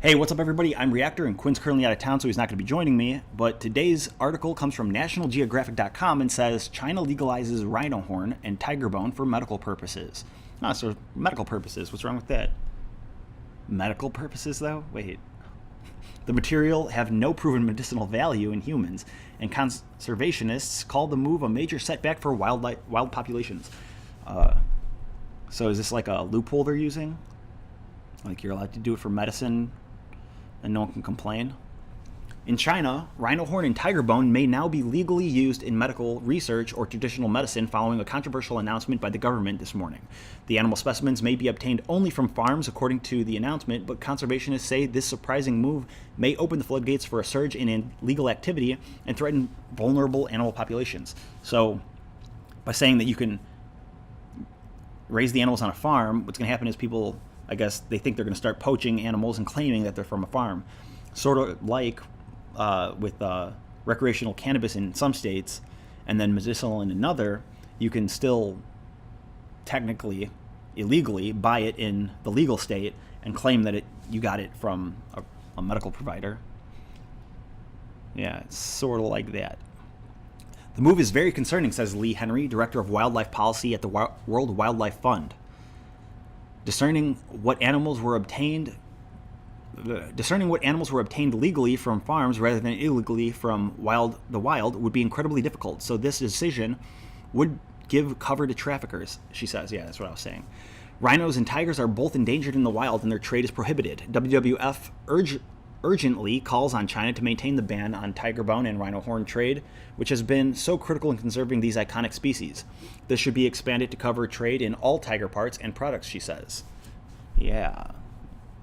Hey, what's up, everybody? I'm Reactor, and Quinn's currently out of town, so he's not going to be joining me. But today's article comes from NationalGeographic.com and says China legalizes rhino horn and tiger bone for medical purposes. Ah, so medical purposes. What's wrong with that? Medical purposes, though? Wait. The material have no proven medicinal value in humans, and conservationists call the move a major setback for wild populations. So is this like a loophole they're using? Like you're allowed to do it for medicine and no one can complain? In China, rhino horn and tiger bone may now be legally used in medical research or traditional medicine following a controversial announcement by the government this morning. The animal specimens may be obtained only from farms, according to the announcement, but conservationists say this surprising move may open the floodgates for a surge in illegal activity and threaten vulnerable animal populations. So, by saying that you can raise the animals on a farm, what's going to happen is people, I guess, they think they're going to start poaching animals and claiming that they're from a farm. Sort of like with recreational cannabis in some states and then medicinal in another, you can still technically, illegally, buy it in the legal state and claim that you got it from a medical provider. Yeah, it's sort of like that. The move is very concerning, says Lee Henry, Director of Wildlife Policy at the World Wildlife Fund. Discerning what animals were obtained legally from farms rather than illegally from the wild would be incredibly difficult. So this decision would give cover to traffickers, she says. Yeah, that's what I was saying. Rhinos and tigers are both endangered in the wild and their trade is prohibited. WWF urgently calls on China to maintain the ban on tiger bone and rhino horn trade, which has been so critical in conserving these iconic species. This should be expanded to cover trade in all tiger parts and products, she says. Yeah,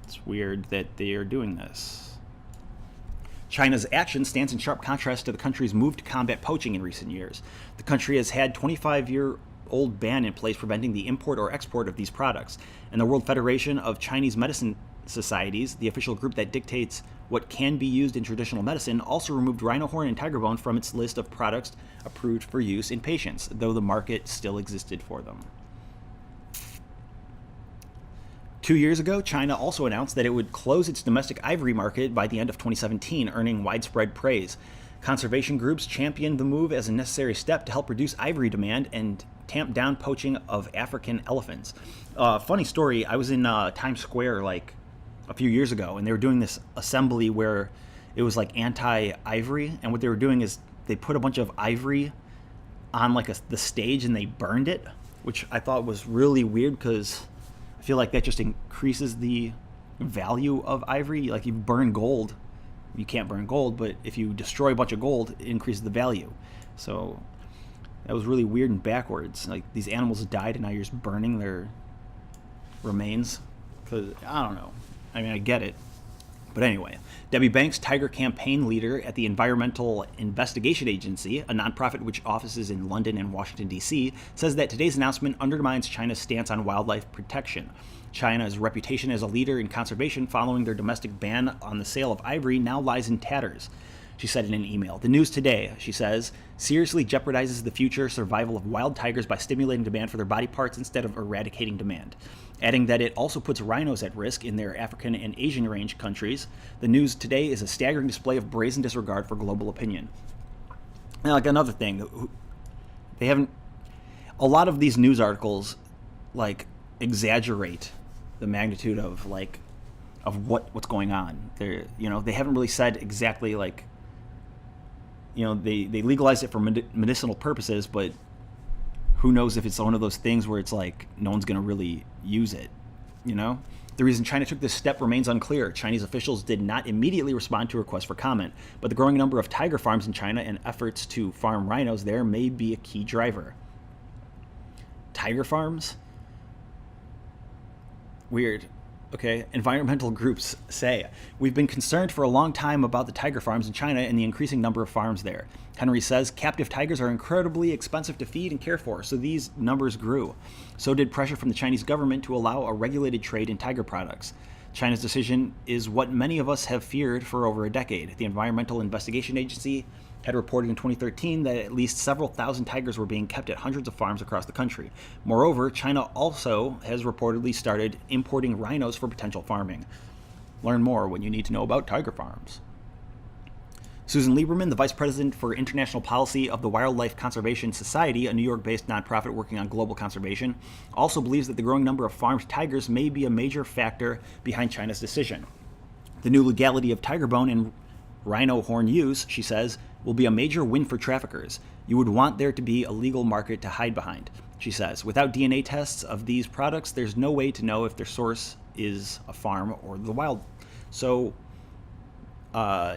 it's weird that they are doing this. China's action stands in sharp contrast to the country's move to combat poaching in recent years. The country has had a 25-year-old ban in place preventing the import or export of these products, and the World Federation of Chinese Medicine Societies, the official group that dictates what can be used in traditional medicine, also removed rhino horn and tiger bone from its list of products approved for use in patients, though the market still existed for them. 2 years ago, China also announced that it would close its domestic ivory market by the end of 2017, earning widespread praise. Conservation groups championed the move as a necessary step to help reduce ivory demand and tamp down poaching of African elephants. Funny story, I was in Times Square like a few years ago, and they were doing this assembly where it was like anti-ivory, and what they were doing is they put a bunch of ivory on like the stage and they burned it, which I thought was really weird because I feel like that just increases the value of ivory. Like you burn gold, you can't burn gold, but if you destroy a bunch of gold, it increases the value. So that was really weird and backwards. Like these animals died and now you're just burning their remains. Because I don't know. I mean, I get it. But anyway, Debbie Banks, tiger campaign leader at the Environmental Investigation Agency, a nonprofit which offices in London and Washington, D.C., says that today's announcement undermines China's stance on wildlife protection. China's reputation as a leader in conservation following their domestic ban on the sale of ivory now lies in tatters, she said in an email. The news today, she says, seriously jeopardizes the future survival of wild tigers by stimulating demand for their body parts instead of eradicating demand. Adding that it also puts rhinos at risk in their African and Asian range countries. The news today is a staggering display of brazen disregard for global opinion. Now, like another thing, they haven't. A lot of these news articles, like, exaggerate the magnitude of what's going on. They haven't really said exactly like. They legalized it for medicinal purposes, but who knows if it's one of those things where it's like no one's going to really use it, The reason China took this step remains unclear. Chinese officials did not immediately respond to requests for comment, but the growing number of tiger farms in China and efforts to farm rhinos there may be a key driver. Tiger farms? Weird. Okay, environmental groups say, we've been concerned for a long time about the tiger farms in China and the increasing number of farms there. Henry says captive tigers are incredibly expensive to feed and care for, so these numbers grew. So did pressure from the Chinese government to allow a regulated trade in tiger products. China's decision is what many of us have feared for over a decade. The Environmental Investigation Agency had reported in 2013 that at least several thousand tigers were being kept at hundreds of farms across the country. Moreover, China also has reportedly started importing rhinos for potential farming. Learn more when you need to know about tiger farms. Susan Lieberman, the Vice President for International Policy of the Wildlife Conservation Society, a New York-based nonprofit working on global conservation, also believes that the growing number of farmed tigers may be a major factor behind China's decision. The new legality of tiger bone and rhino horn use, she says, will be a major win for traffickers. You would want there to be a legal market to hide behind, she says. Without DNA tests of these products, there's no way to know if their source is a farm or the wild. So, I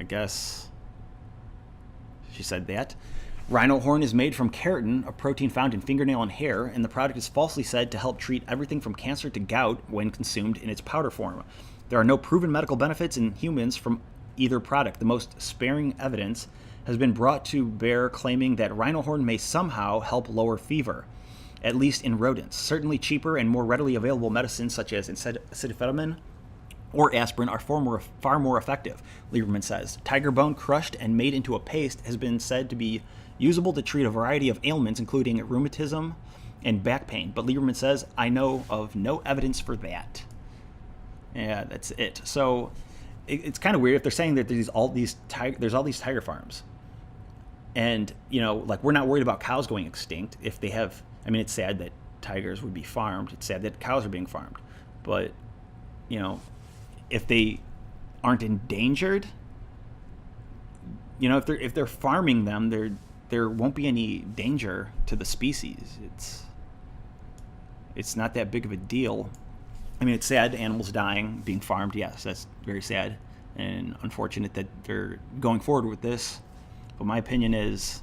guess she said that. Rhino horn is made from keratin, a protein found in fingernail and hair, and the product is falsely said to help treat everything from cancer to gout when consumed in its powder form. There are no proven medical benefits in humans from either product. The most sparing evidence has been brought to bear claiming that rhino horn may somehow help lower fever, at least in rodents. Certainly cheaper and more readily available medicines such as acetaminophen or aspirin are far more effective, Lieberman says. Tiger bone crushed and made into a paste has been said to be usable to treat a variety of ailments, including rheumatism and back pain. But Lieberman says, I know of no evidence for that. Yeah, that's it. So it's kind of weird if they're saying that there's all these tiger farms. And, like, we're not worried about cows going extinct if they have, it's sad that tigers would be farmed. It's sad that cows are being farmed. But, if they aren't endangered, if they're farming them, there won't be any danger to the species. It's not that big of a deal. It's sad, animals dying, being farmed. Yes, that's very sad and unfortunate that they're going forward with this. But my opinion is,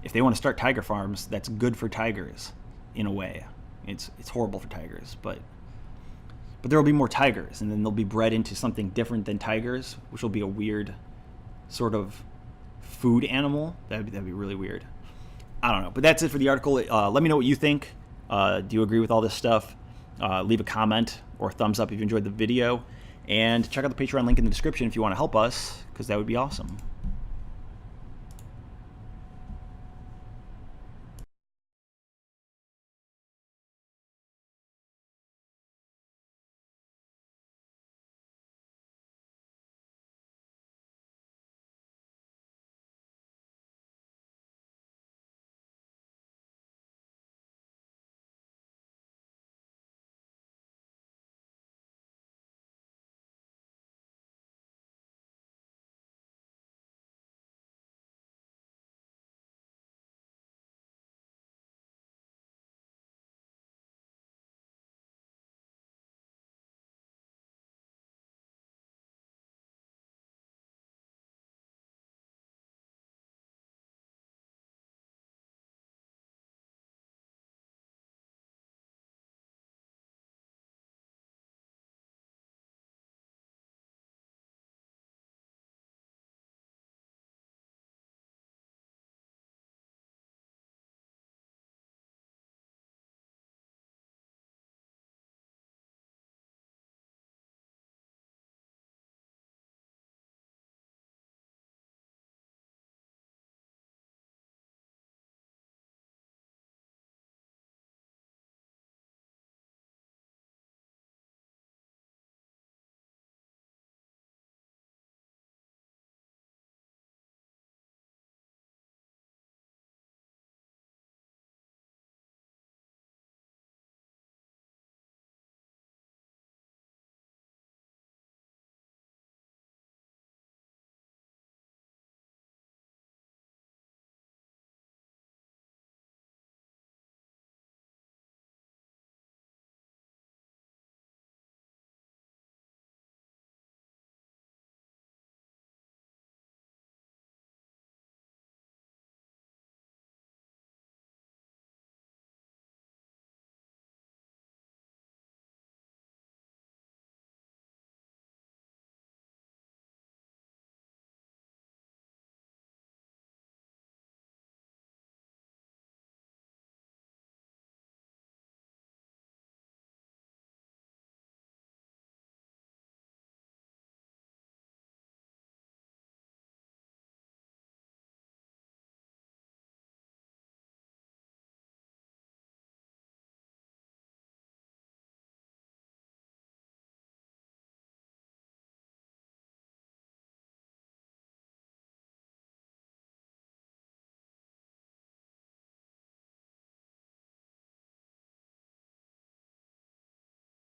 if they want to start tiger farms, that's good for tigers, in a way. It's horrible for tigers, but there will be more tigers, and then they'll be bred into something different than tigers, which will be a weird sort of food animal. That'd be really weird. I don't know, but that's it for the article. Let me know what you think. Do you agree with all this stuff? Leave a comment or a thumbs up if you enjoyed the video, and check out the Patreon link in the description if you want to help us, because that would be awesome.